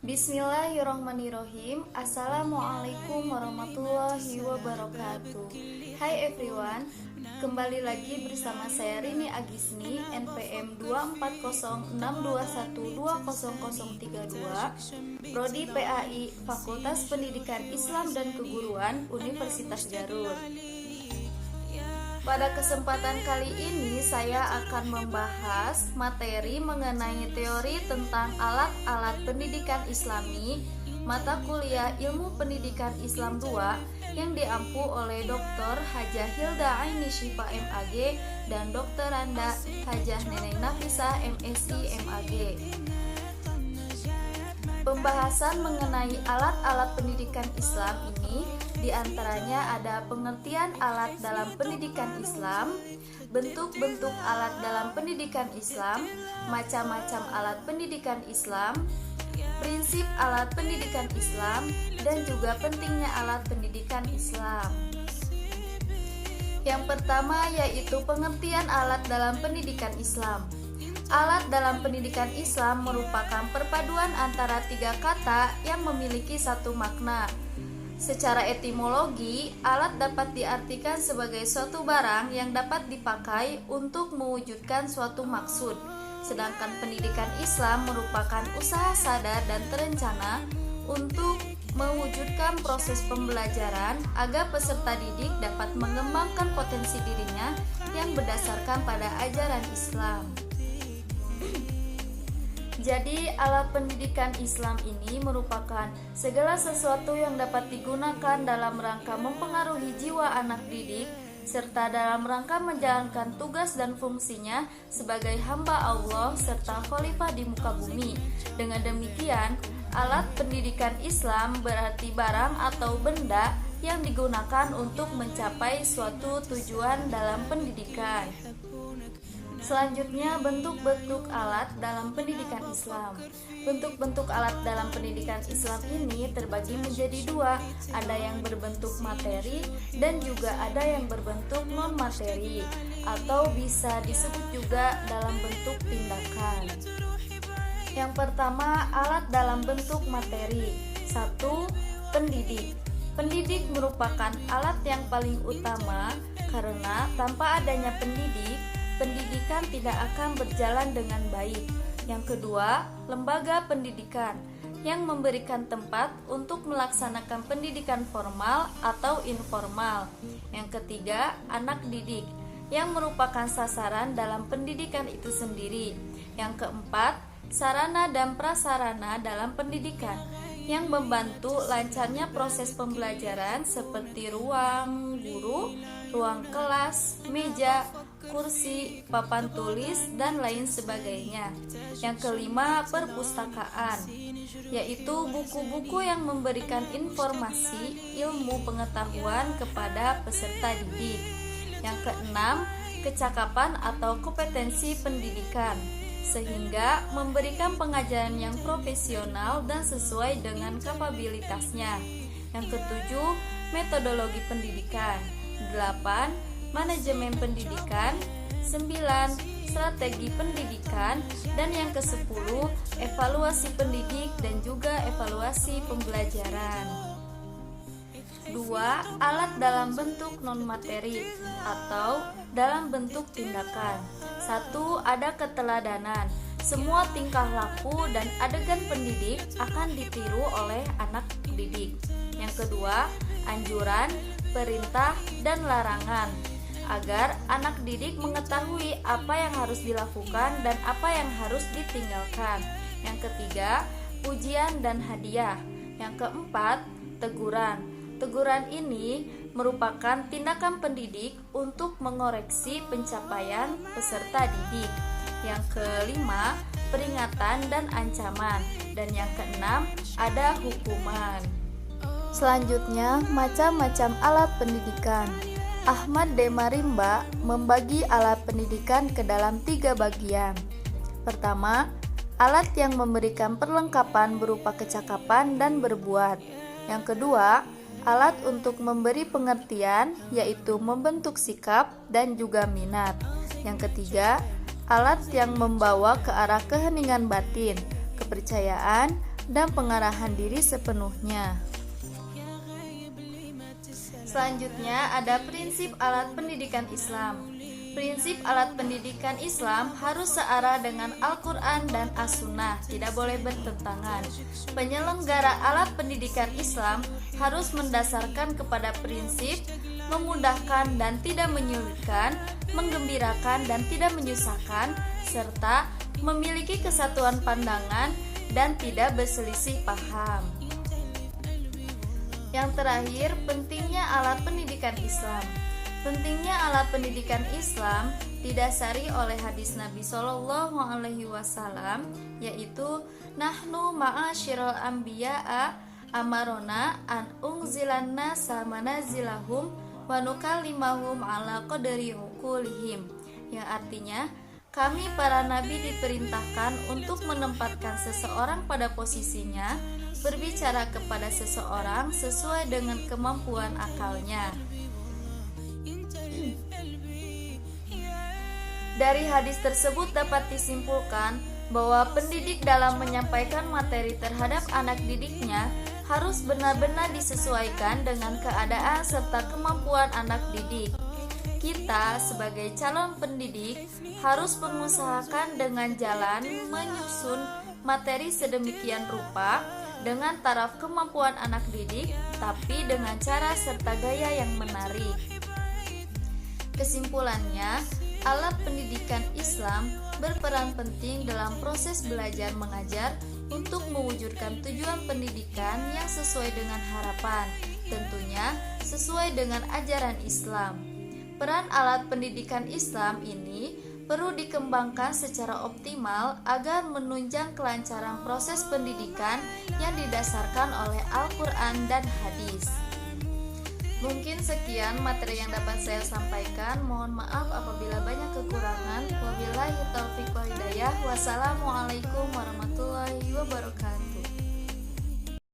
Bismillahirrohmanirrohim. Assalamualaikum warahmatullahi wabarakatuh. Hai everyone, kembali lagi bersama saya Rini Agisni, NPM 2406201200032, Prodi PAI, Fakultas Pendidikan Islam dan Keguruan, Universitas Garut. Pada kesempatan kali ini saya akan membahas materi mengenai teori tentang alat-alat pendidikan Islami, mata kuliah Ilmu Pendidikan Islam 2 yang diampu oleh Dr. Hajah Hilda Aini Syifa MAG dan Dr. Randa Hajah Neneng Nafisah MSc MAG. Pembahasan mengenai alat-alat pendidikan Islam ini diantaranya ada pengertian alat dalam pendidikan Islam, bentuk-bentuk alat dalam pendidikan Islam, macam-macam alat pendidikan Islam, prinsip alat pendidikan Islam, dan juga pentingnya alat pendidikan Islam. Yang pertama yaitu pengertian alat dalam pendidikan Islam. Alat dalam pendidikan Islam merupakan perpaduan antara tiga kata yang memiliki satu makna. Secara etimologi, alat dapat diartikan sebagai suatu barang yang dapat dipakai untuk mewujudkan suatu maksud. Sedangkan pendidikan Islam merupakan usaha sadar dan terencana untuk mewujudkan proses pembelajaran agar peserta didik dapat mengembangkan potensi dirinya yang berdasarkan pada ajaran Islam. Jadi, alat pendidikan Islam ini merupakan segala sesuatu yang dapat digunakan dalam rangka mempengaruhi jiwa anak didik serta dalam rangka menjalankan tugas dan fungsinya sebagai hamba Allah serta khalifah di muka bumi. Dengan demikian, alat pendidikan Islam berarti barang atau benda yang digunakan untuk mencapai suatu tujuan dalam pendidikan. Selanjutnya, bentuk-bentuk alat dalam pendidikan Islam. Bentuk-bentuk alat dalam pendidikan Islam ini terbagi menjadi dua, ada yang berbentuk materi dan juga ada yang berbentuk non-materi, atau bisa disebut juga dalam bentuk tindakan. Yang pertama, alat dalam bentuk materi. 1. Pendidik. Pendidik merupakan alat yang paling utama karena tanpa adanya pendidikan tidak akan berjalan dengan baik. Yang kedua, lembaga pendidikan yang memberikan tempat untuk melaksanakan pendidikan formal atau informal. Yang ketiga, anak didik yang merupakan sasaran dalam pendidikan itu sendiri. Yang keempat, sarana dan prasarana dalam pendidikan yang membantu lancarnya proses pembelajaran seperti ruang guru, ruang kelas, meja, kursi, papan tulis, dan lain sebagainya. Yang kelima, perpustakaan, yaitu buku-buku yang memberikan informasi, ilmu pengetahuan kepada peserta didik. Yang keenam, kecakapan atau kompetensi pendidikan, sehingga memberikan pengajaran yang profesional dan sesuai dengan kapabilitasnya. Yang ketujuh, metodologi pendidikan. 8. Manajemen pendidikan. 9. Strategi pendidikan. Dan yang ke-10, evaluasi pendidik dan juga evaluasi pembelajaran. 2. Alat dalam bentuk non-materi atau dalam bentuk tindakan. 1. Ada keteladanan. Semua tingkah laku dan adegan pendidik akan ditiru oleh anak didik. Yang kedua, anjuran, perintah, dan larangan agar anak didik mengetahui apa yang harus dilakukan dan apa yang harus ditinggalkan. Yang ketiga, pujian dan hadiah. Yang keempat, teguran. Teguran ini merupakan tindakan pendidik untuk mengoreksi pencapaian peserta didik. Yang kelima, peringatan dan ancaman. Dan yang keenam, ada hukuman. Selanjutnya, macam-macam alat pendidikan. Ahmad D. Marimba membagi alat pendidikan ke dalam 3 bagian. Pertama, alat yang memberikan perlengkapan berupa kecakapan dan berbuat. Yang kedua, alat untuk memberi pengertian, yaitu membentuk sikap dan juga minat. Yang ketiga, alat yang membawa ke arah keheningan batin, kepercayaan, dan pengarahan diri sepenuhnya. Selanjutnya ada prinsip alat pendidikan Islam. Prinsip alat pendidikan Islam harus searah dengan Al-Quran dan As-Sunnah, tidak boleh bertentangan. Penyelenggara alat pendidikan Islam harus mendasarkan kepada prinsip memudahkan dan tidak menyulitkan, menggembirakan dan tidak menyusahkan, serta memiliki kesatuan pandangan dan tidak berselisih paham. Yang terakhir, pentingnya alat pendidikan Islam. Pentingnya alat pendidikan Islam didasari oleh hadis Nabi Shallallahu Alaihi Wasallam, yaitu nahnu ma'asyiral anbiya'a amarona an ungzilanna samanazilahum wa nukallimahum ala qadri uqulihim, yang artinya kami para nabi diperintahkan untuk menempatkan seseorang pada posisinya, berbicara kepada seseorang sesuai dengan kemampuan akalnya. Dari hadis tersebut dapat disimpulkan bahwa pendidik dalam menyampaikan materi terhadap anak didiknya harus benar-benar disesuaikan dengan keadaan serta kemampuan anak didik. Kita sebagai calon pendidik harus mengusahakan dengan jalan menyusun materi sedemikian rupa dengan taraf kemampuan anak didik, tapi dengan cara serta gaya yang menarik. Kesimpulannya, alat pendidikan Islam berperan penting dalam proses belajar mengajar untuk mewujudkan tujuan pendidikan yang sesuai dengan harapan, tentunya sesuai dengan ajaran Islam. Peran alat pendidikan Islam ini perlu dikembangkan secara optimal agar menunjang kelancaran proses pendidikan yang didasarkan oleh Al-Quran dan hadis. Mungkin sekian materi yang dapat saya sampaikan. Mohon maaf apabila banyak kekurangan. Wabillahi taufiq wal hidayah. Wassalamualaikum warahmatullahi wabarakatuh.